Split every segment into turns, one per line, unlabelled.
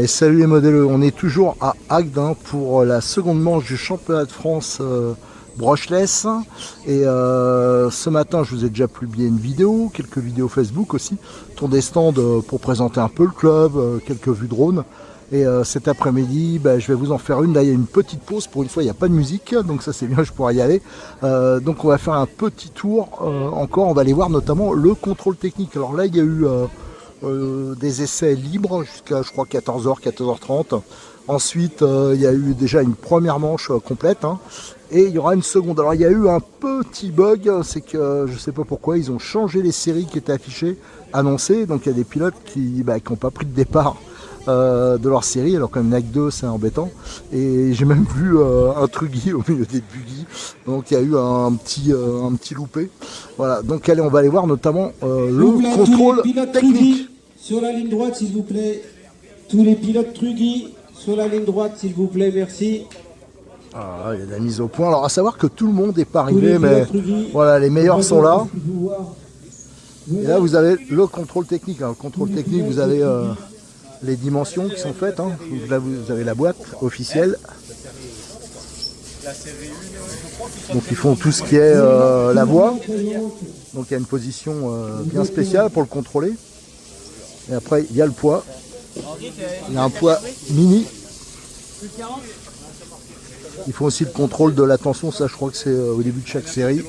Allez, salut les modèles, on est toujours à Agde pour la seconde manche du championnat de France brushless. Et ce matin, je vous ai déjà publié une vidéo, quelques vidéos Facebook aussi, tour des stands pour présenter un peu le club, quelques vues drone. Et cet après-midi, je vais vous en faire une. Là, il y a une petite pause. Pour une fois, il n'y a pas de musique, donc ça c'est bien, je pourrai y aller. Donc on va faire un petit tour encore. On va aller voir notamment le contrôle technique. Alors là, il y a eu des essais libres jusqu'à, je crois, 14h, 14h30. Ensuite, il y a eu déjà une première manche complète. Et il y aura une seconde. Alors il y a eu un petit bug, c'est que je ne sais pas pourquoi, ils ont changé les séries qui étaient affichées, annoncées. Donc il y a des pilotes qui n'ont pas pris de départ de leur série, alors quand même NAC 2 c'est embêtant. Et j'ai même vu un Truggy au milieu des buggy, donc il y a eu un petit loupé. Voilà, donc allez, on va aller voir notamment le contrôle technique.
Sur la ligne droite s'il vous plaît, tous les pilotes Truggy sur la ligne droite s'il vous plaît, merci.
Ah, il y a de la mise au point. Alors à savoir que tout le monde n'est pas arrivé, mais voilà, les meilleurs sont là. Et là vous avez le contrôle technique. Alors, le contrôle technique, vous avez les dimensions qui sont faites. Là vous avez la boîte officielle. Donc ils font tout ce qui est la voie. Donc il y a une position bien spéciale pour le contrôler. Et après il y a le poids. Il y a un poids mini. Ils font aussi le contrôle de la tension, ça je crois que c'est au début de chaque série.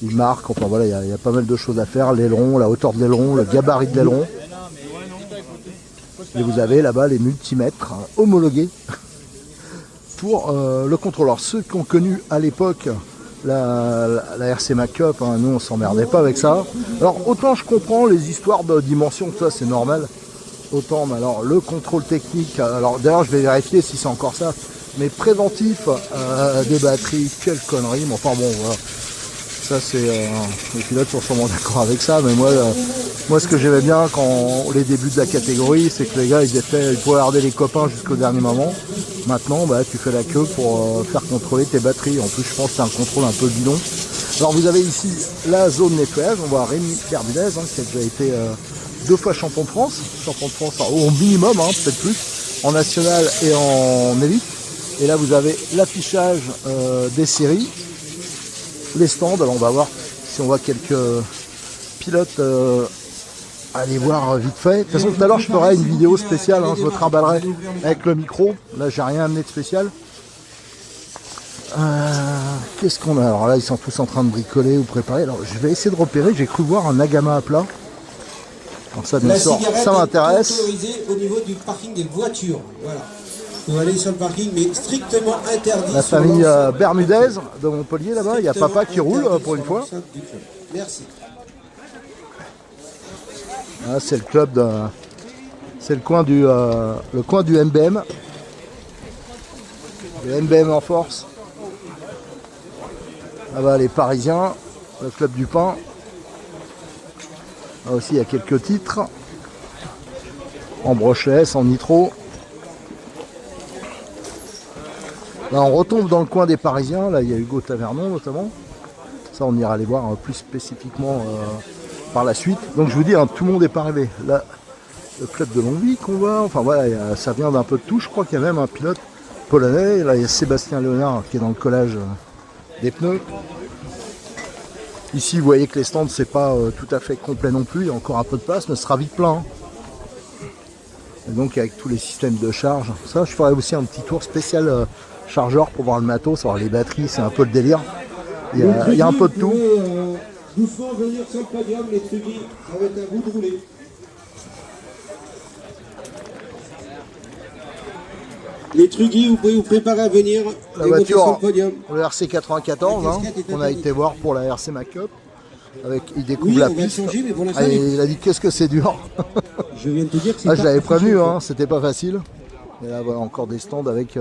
Ils marquent, enfin voilà, il y a pas mal de choses à faire. L'aileron, la hauteur de l'aileron, le gabarit de l'aileron. Et vous avez là-bas les multimètres homologués pour le contrôle. Alors ceux qui ont connu à l'époque la RC Cup, nous on s'emmerdait pas avec ça. Alors autant je comprends les histoires de dimension, tout ça c'est normal. Autant, mais alors le contrôle technique, alors d'ailleurs je vais vérifier si c'est encore ça. Mais préventif des batteries, quelle connerie, mais enfin bon voilà. Ça c'est les pilotes sont sûrement d'accord avec ça, mais moi ce que j'aimais bien quand les débuts de la catégorie, c'est que les gars ils pouvaient regarder les copains jusqu'au dernier moment. Maintenant tu fais la queue pour faire contrôler tes batteries. En plus je pense que c'est un contrôle un peu bidon. Alors vous avez ici la zone nettoyage, on voit Rémi Bermudez qui a déjà été 2 fois champion de France au minimum, peut-être plus, en national et en élite. Et là vous avez l'affichage des séries, les stands. Alors on va voir si on voit quelques pilotes aller voir vite fait. De toute façon tout à l'heure je ferai une vidéo spéciale, je me trimballerai avec le micro. Là j'ai rien amené de spécial. Qu'est-ce qu'on a? Alors là ils sont tous en train de bricoler ou préparer. Alors je vais essayer de repérer, j'ai cru voir un Nagama à plat. Alors ça bien sûr, ça m'intéresse.
Au niveau du parking des voitures, voilà. On va aller sur le parking, mais strictement interdit.
La famille Bermudez de Montpellier là-bas, il y a papa qui roule pour une fois.
Merci.
Ah, c'est le club de. C'est le coin du MBM. Le MBM en force. Là-bas les Parisiens, le club du pain. Là aussi il y a quelques titres. En brushless, en nitro. Là on retombe dans le coin des Parisiens, là il y a Hugo Tavernon notamment. Ça on ira les voir plus spécifiquement par la suite. Donc je vous dis, tout le monde n'est pas arrivé. Là, le club de Longwy qu'on voit, enfin voilà, ça vient d'un peu de tout. Je crois qu'il y a même un pilote polonais. Là il y a Sébastien Léonard qui est dans le collage des pneus. Ici vous voyez que les stands c'est pas tout à fait complet non plus, il y a encore un peu de place, mais ce sera vite plein. Et donc avec tous les systèmes de charge, ça je ferai aussi un petit tour spécial chargeur pour voir le matos. Alors les batteries c'est un peu le délire, il y a un peu de tout.
Doucement venir sur le podium, les Truggy, ça va être un bout de rouler. Les Truggy, vous pouvez vous préparer à venir.
La voiture, sur le podium. Le RC 94, on a été voir pour la RC Cup. Il découvre la piste. Il a dit qu'est-ce que c'est dur.
Je viens de te dire que
je l'avais prévenu, c'était pas facile. Et là voilà encore des stands avec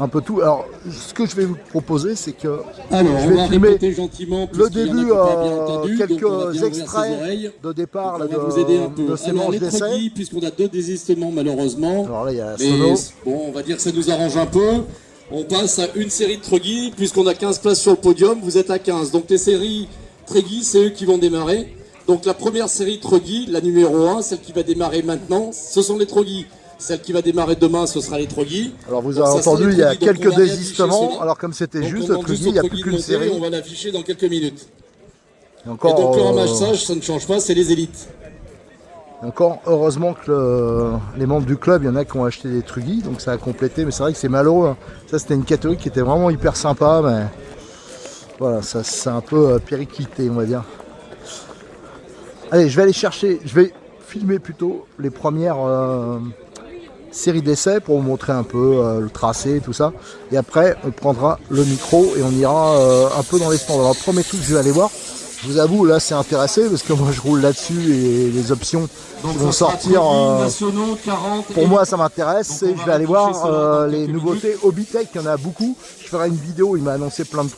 un peu tout. Alors ce que je vais vous proposer c'est que je vais filmer le début, quelques extraits de départ de ces manches d'essai.
Puisqu'on a 2 désistements malheureusement.
Alors là il y a
Sono. Bon, on va dire que ça nous arrange un peu. On passe à une série de Truggy, puisqu'on a 15 places sur le podium, vous êtes à 15. Donc les séries Truggy, c'est eux qui vont démarrer. Donc la première série Truggy, la numéro 1, celle qui va démarrer maintenant, ce sont les Truggy. Celle qui va démarrer demain, ce sera les Truggy.
Alors vous
Donc,
avez
ça sera
entendu,
les
il y a
Truggy. Donc,
quelques
on va réafficher
désistements.
celui-
Alors comme c'était
Donc,
juste,
on
le
demande
Truggy,
juste
il n'y a
au
plus
Truggy
qu'une
de monter,
série.
on va l'afficher dans quelques minutes.
Et encore,
Et donc le ramassage, ça ne change pas, c'est les élites.
encore heureusement que les membres du club, il y en a qui ont acheté des Truggy, donc ça a complété. Mais c'est vrai que c'est malheureux, hein. Ça c'était une catégorie qui était vraiment hyper sympa, mais voilà, ça c'est un peu périclité, on va dire. Allez, je vais aller chercher, je vais filmer plutôt les premières séries d'essais pour vous montrer un peu le tracé, tout ça. Et après, on prendra le micro et on ira un peu dans les stands. Alors, le premier truc que je vais aller voir, je vous avoue, là, c'est intéressé parce que moi, je roule là-dessus et les options
Donc
qui vont
ça sera
sortir.
Truggy, nationaux, 40.
Pour moi, ça m'intéresse.
Donc,
Et
on
je
va
vais aller
afficher
voir
cela dans
les
quelques
nouveautés Hobbytech. Il y en a beaucoup. Je ferai une vidéo. Il m'a annoncé plein de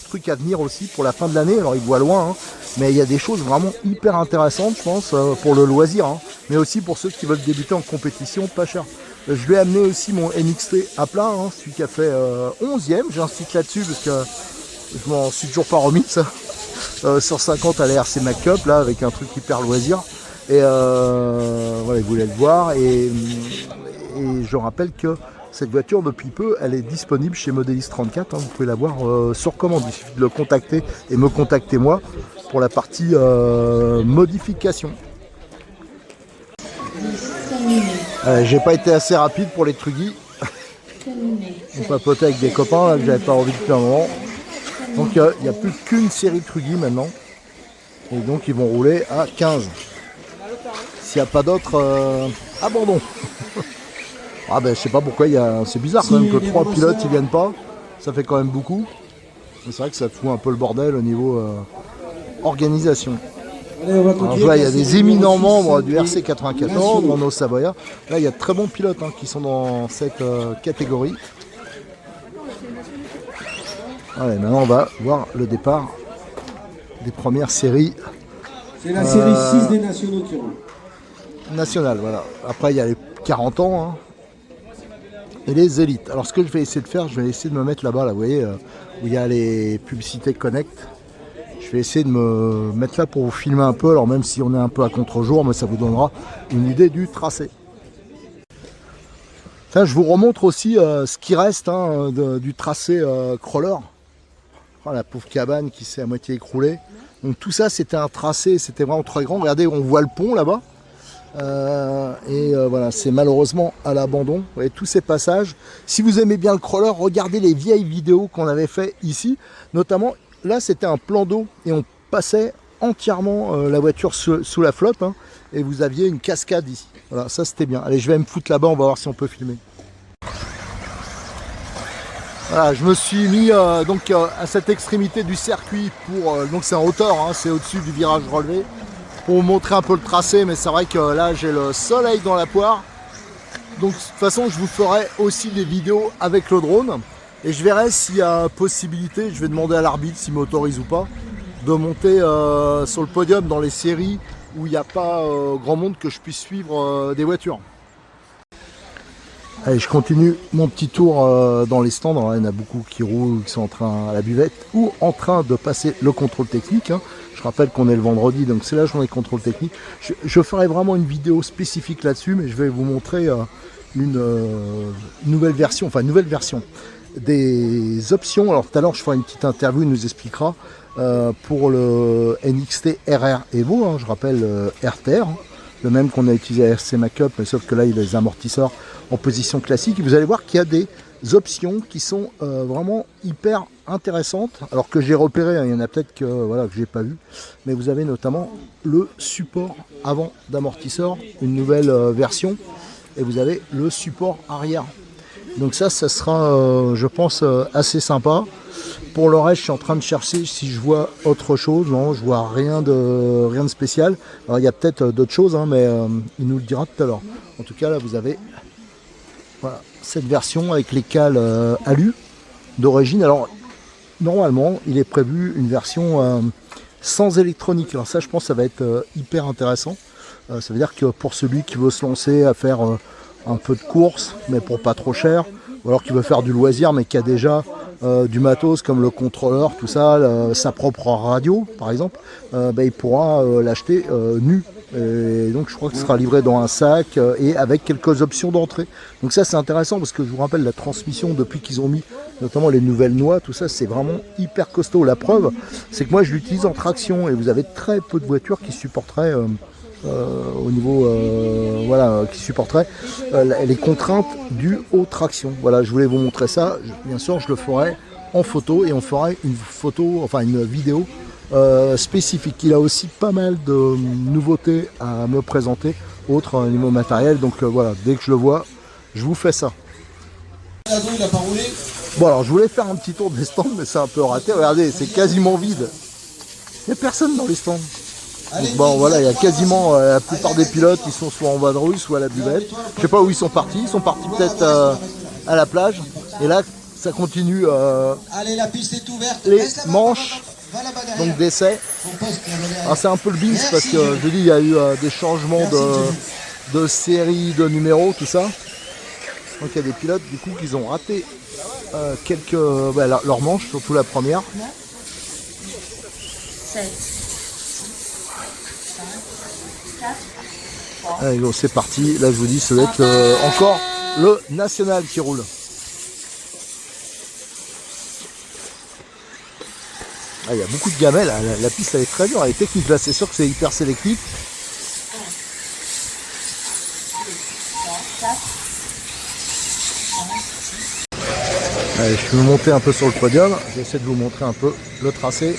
trucs à venir aussi pour la fin de l'année. Alors, il voit loin, hein. Mais il y a des choses vraiment hyper intéressantes, je pense, pour le loisir, hein. Mais aussi pour ceux qui veulent débuter en compétition, pas cher. Je vais amener aussi mon NXT à plat, hein, celui qui a fait 11e. J'insiste là-dessus parce que je m'en suis toujours pas remis, ça. Sur 50 à la RC Mac Cup, là, avec un truc hyper loisir. Et voilà, il voulait le voir. Et je rappelle que cette voiture, depuis peu, elle est disponible chez Modelis 34. Hein, vous pouvez la voir sur commande. Il suffit de le contacter et me contacter moi pour la partie modification. J'ai pas été assez rapide pour les Truggy. On papotait avec des copains là, que j'avais pas envie depuis un moment. Donc il n'y a plus qu'une série de Truggy maintenant. Et donc ils vont rouler à 15. S'il n'y a pas d'autres abandon. Ah ben je sais pas pourquoi c'est bizarre quand même que 3 pilotes ils viennent pas. Ça fait quand même beaucoup. Mais c'est vrai que ça fout un peu le bordel au niveau organisation. Alors, je vois, il y a des éminents membres du RC 94, Renault Savoia. Là, il y a de très bons pilotes hein, qui sont dans cette catégorie. Allez, maintenant, on va voir le départ des premières séries
C'est la série 6 des nationaux qui roule.
nationales. Voilà. Après, il y a les 40 ans hein, et les élites. Alors, ce que je vais essayer de faire, je vais essayer de me mettre là-bas, là, vous voyez, où il y a les publicités Connect. Je vais essayer de me mettre là pour vous filmer un peu, alors même si on est un peu à contre-jour, mais ça vous donnera une idée du tracé. Là, je vous remontre aussi ce qui reste hein, du tracé crawler. Oh, la pauvre cabane qui s'est à moitié écroulée. Donc tout ça, c'était un tracé, c'était vraiment très grand. Regardez, on voit le pont là-bas. Voilà, c'est malheureusement à l'abandon. Vous voyez tous ces passages. Si vous aimez bien le crawler, regardez les vieilles vidéos qu'on avait fait ici, notamment. Là, c'était un plan d'eau et on passait entièrement la voiture sous la flotte hein, et vous aviez une cascade ici. Voilà, ça c'était bien. Allez, je vais me foutre là-bas, on va voir si on peut filmer. Voilà, je me suis mis donc à cette extrémité du circuit pour donc c'est en hauteur, hein, c'est au-dessus du virage relevé pour vous montrer un peu le tracé, mais c'est vrai que là j'ai le soleil dans la poire. Donc de toute façon, je vous ferai aussi des vidéos avec le drone. Et je verrai s'il y a possibilité, je vais demander à l'arbitre s'il m'autorise ou pas, de monter sur le podium dans les séries où il n'y a pas grand monde que je puisse suivre des voitures. Allez, je continue mon petit tour dans les stands. Alors, il y en a beaucoup qui roulent, qui sont en train à la buvette ou en train de passer le contrôle technique. Hein. Je rappelle qu'on est le vendredi, donc c'est la journée contrôle technique. Je ferai vraiment une vidéo spécifique là-dessus, mais je vais vous montrer une nouvelle version, des options. Alors tout à l'heure je ferai une petite interview, il nous expliquera pour le NXT RR Evo, hein, je rappelle RTR, hein, le même qu'on a utilisé à RC Mac Cup, mais sauf que là il a les amortisseurs en position classique. Et vous allez voir qu'il y a des options qui sont vraiment hyper intéressantes, alors que j'ai repéré, hein, il y en a peut-être que voilà, que j'ai pas vu, mais vous avez notamment le support avant d'amortisseur, une nouvelle version, et vous avez le support arrière. Donc ça sera, je pense, assez sympa. Pour le reste, je suis en train de chercher si je vois autre chose. Non, je vois rien de spécial. Alors il y a peut-être d'autres choses, hein, mais il nous le dira tout à l'heure. En tout cas, là, vous avez voilà, cette version avec les cales alu d'origine. Alors normalement, il est prévu une version sans électronique. Alors ça, je pense, ça va être hyper intéressant. Ça veut dire que pour celui qui veut se lancer à faire un peu de course, mais pour pas trop cher, ou alors qui veut faire du loisir, mais qui a déjà du matos comme le contrôleur, tout ça, sa propre radio, par exemple, il pourra l'acheter nu Et donc je crois que ce sera livré dans un sac et avec quelques options d'entrée. Donc ça c'est intéressant parce que je vous rappelle la transmission depuis qu'ils ont mis notamment les nouvelles noix, tout ça c'est vraiment hyper costaud. La preuve c'est que moi je l'utilise en traction et vous avez très peu de voitures qui supporteraient au niveau voilà qui supporteraient les contraintes dues aux tractions. Voilà, je voulais vous montrer ça. Bien sûr je le ferai en photo et on fera une photo, enfin une vidéo spécifique. Il a aussi pas mal de nouveautés à me présenter, autres niveau matériel. Donc voilà, dès que je le vois, je vous fais ça.
Il a pas roulé.
Bon alors je voulais faire un petit tour des stands, mais c'est un peu raté. Regardez, c'est quasiment vide. Il n'y a personne dans les stands. Donc, bon voilà, il y a quasiment la plupart des pilotes, ils sont soit en vadrouille, soit à la buvette. Je sais pas où ils sont partis. Ils sont partis peut-être à la plage. Et là, ça continue.
Allez, la piste est ouverte.
Les manches. Donc d'essai. Alors c'est un peu le beans parce que je dis il y a eu des changements de série, de numéros, tout ça. Donc il y a des pilotes du coup qui ont raté quelques leurs manches, surtout la première. Allez go, c'est parti. Là je vous dis ça va être encore le national qui roule. Ah, il y a beaucoup de gamelles, la piste elle est très dure, elle est technique, là c'est sûr que c'est hyper sélectif. Allez, je vais monter un peu sur le podium, j'essaie de vous montrer un peu le tracé.